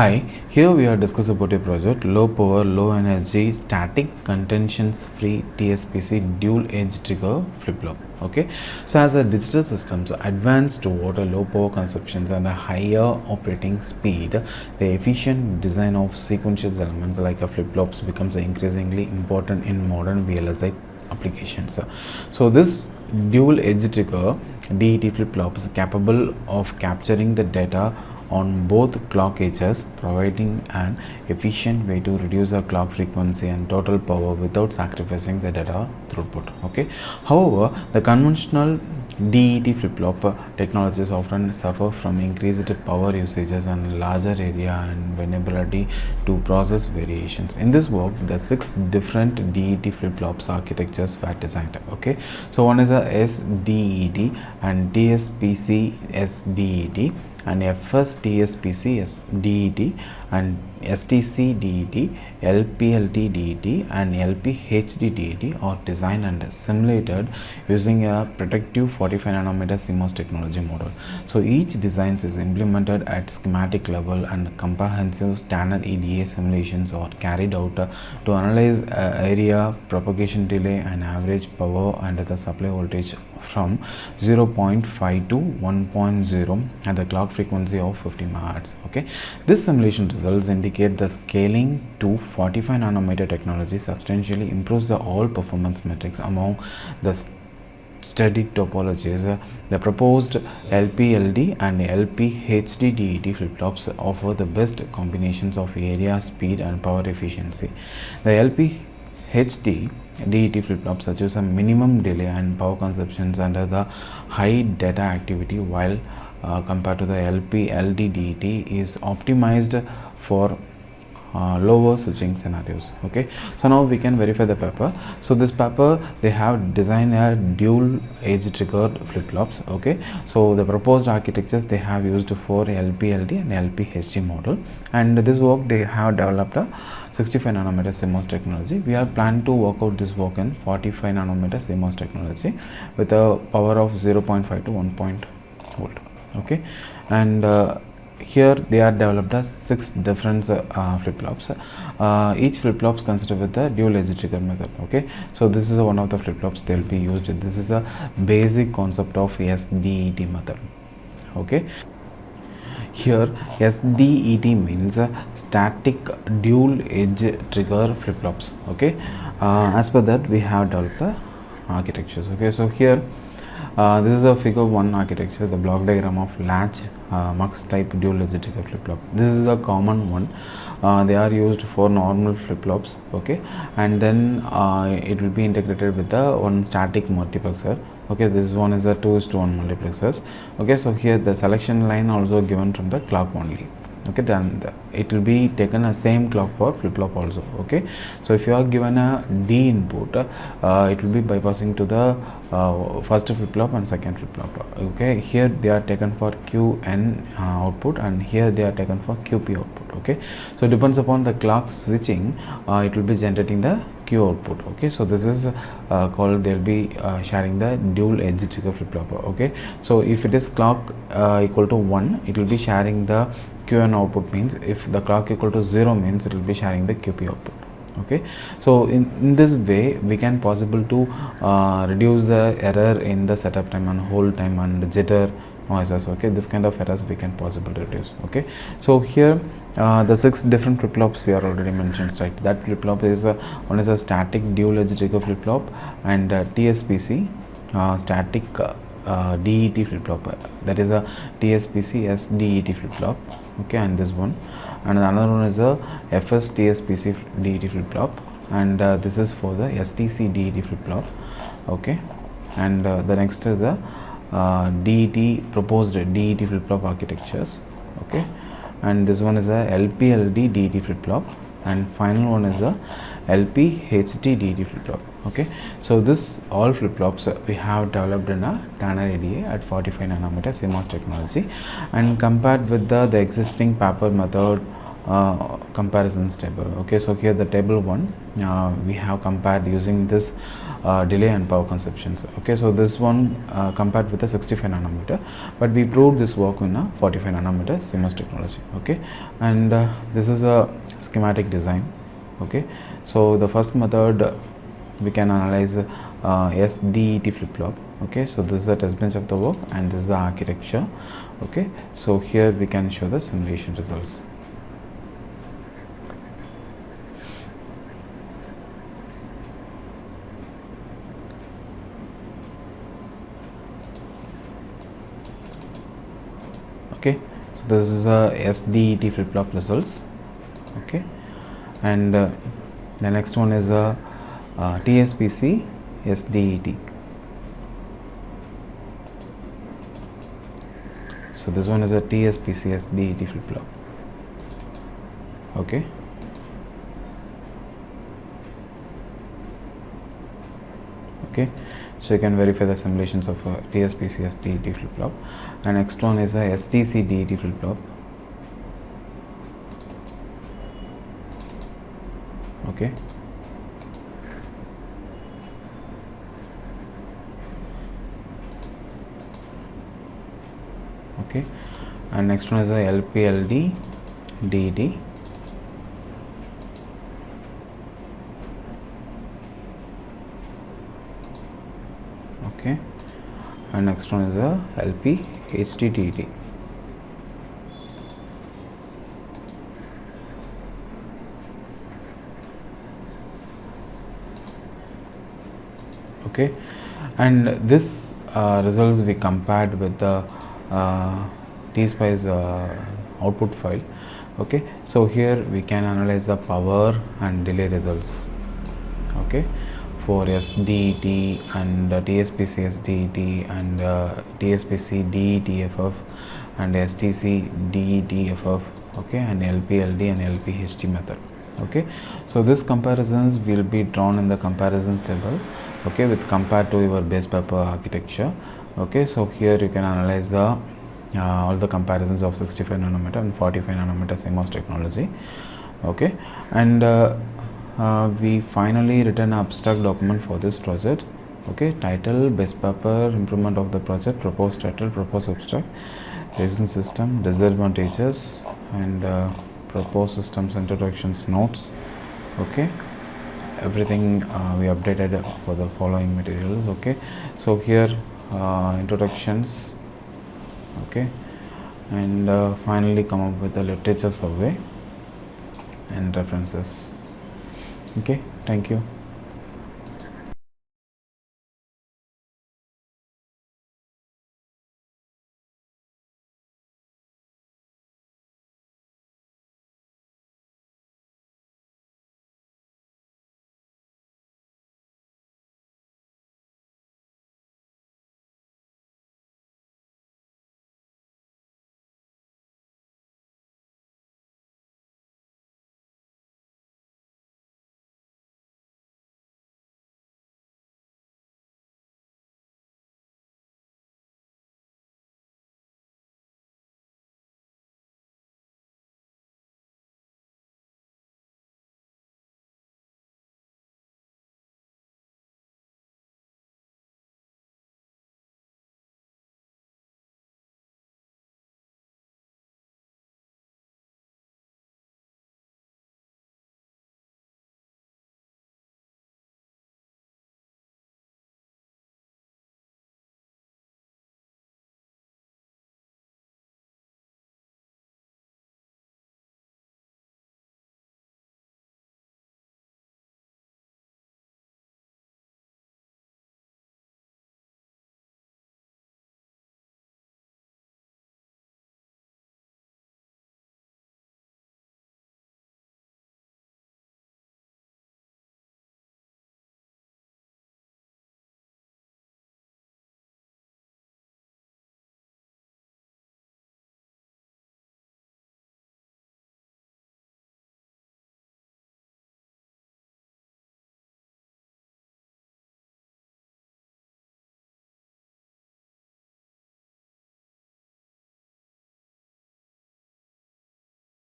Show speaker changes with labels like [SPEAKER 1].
[SPEAKER 1] Hi, here we are discussing about a project low power, low energy, static contentions free TSPC dual-edge trigger flip-flop. Okay, so as a digital systems advance toward a low power consumptions and a higher operating speed, the efficient design of sequential elements like a flip-flops becomes increasingly important in modern VLSI applications. So this dual edge trigger DET flip-flop is capable of capturing the data on both clock edges, providing an efficient way to reduce the clock frequency and total power without sacrificing the data throughput. Okay, however, the conventional DET flip-flop technologies often suffer from increased power usages and larger area and vulnerability to process variations. In this work, the 6 different DET flip-flops architectures were designed. Okay, so one is a SDET and TSPC SDET and TSPC DET and STC DET, LPLD-DET and LPHD-DET are designed and simulated using a protective 45 nanometer CMOS technology model. So each design is implemented at schematic level and comprehensive standard EDA simulations are carried out to analyze area, propagation delay and average power and the supply voltage from 0.5 to 1.0 at the clock frequency of 50 MHz. Okay, this simulation results indicate the scaling to 45 nanometer technology substantially improves the all performance metrics among the studied topologies. The proposed LPLD and LPHD-DET flip-flops offer the best combinations of area, speed and power efficiency. The LPHD-DET flip-flops achieve a minimum delay and power consumptions under the high data activity, while compared to the LPLD-DET is optimized for lower switching scenarios. Okay, so now we can verify the paper. So this paper, they have designed a dual edge triggered flip-flops. Okay, so the proposed architectures they have used for LPLD and LPHD model, and this work they have developed a 65 nanometer CMOS technology. We are planned to work out this work in 45 nanometer CMOS technology with a power of 0.5 to 1 volt. Okay, and here they are developed as 6 different flip-flops. Each flip-flops considered with the dual edge trigger method. Okay, so this is one of the flip-flops they will be used. This is a basic concept of SDET method. Okay, here SDET means static dual edge trigger flip-flops. Okay, as per that we have developed the architectures. Okay, so here this is a figure 1 architecture, the block diagram of latch-mux type dual edge trigger flip-flop. This is a common one. They are used for normal flip-flops. Okay, and then it will be integrated with the one static multiplexer. Okay, this one is a 2:1 multiplexers. Okay, so here the selection line also given from the clock only. Okay, then it will be taken a same clock for flip-flop also. Okay, so if you are given a D input, it will be bypassing to the first flip-flop and second flip-flop. Okay, here they are taken for QN output and here they are taken for QP output. Okay, so it depends upon the clock switching, it will be generating the Q output. Okay, so this is called, they will be sharing the dual edge trigger flip-flop. Okay, so if it is clock equal to 1, it will be sharing the QN output, means if the clock equal to 0 means it will be sharing the QP output. Okay, so in this way we can possible to reduce the error in the setup time and hold time and jitter noises. Okay, this kind of errors we can possibly reduce. Okay, so here the 6 different flip-flops we are already mentioned, right? That flip-flop is one is a static dual edge trigger flip-flop and TSPC static DET flip-flop, that is a TSPC SDET flip-flop. Okay, and this one, and another one is a TSPC DET flip-flop, and this is for the STC DET flip-flop. Okay, and the next is a DET proposed DET flip-flop architectures. Okay, and this one is a LPLD-DET flip-flop, and final one is a LPHD-DET flip-flop. Okay, so this all flip-flops we have developed in a standard EDA at 45 nanometer CMOS technology, and compared with the existing paper method comparisons table. Okay, so here the table 1, we have compared using this delay and power conceptions. Okay, so this one compared with a 65 nanometer, but we proved this work in a 45 nanometer CMOS technology. Okay, and this is a schematic design. Okay, so the first method we can analyze SDET flip-flop. Okay, so this is the test bench of the work and this is the architecture. Okay, so here we can show the simulation results. Okay, so this is a SDET flip-flop results. Okay, and the next one is a TSPC SDET. So this one is a TSPC SDET flip-flop. Okay, okay, so you can verify the simulations of TSPC SDET flip-flop. And next one is a STC DET flip-flop. Okay, okay, and next one is a LPLD-DET. Okay, and next one is a LPHD-DET. Okay, and this results we compared with the TSPICE output file. Okay, so here we can analyze the power and delay results. Okay, for SDET and TSPC SDET and TSPC DETFF and STC DETFF. Okay, and LPLD and LPHD method. Okay, so these comparisons will be drawn in the comparisons table. Okay, with compared to your base paper architecture. Okay, so here you can analyze the all the comparisons of 65 nanometer and 45 nanometer CMOS technology. Okay, and we finally written an abstract document for this project. Okay, title, base paper, improvement of the project, proposed title, proposed abstract, design system, disadvantages, and proposed systems introductions notes. Okay, everything we updated for the following materials. Okay, so here introductions. Okay, and finally come up with the literature survey and references. Okay, thank you.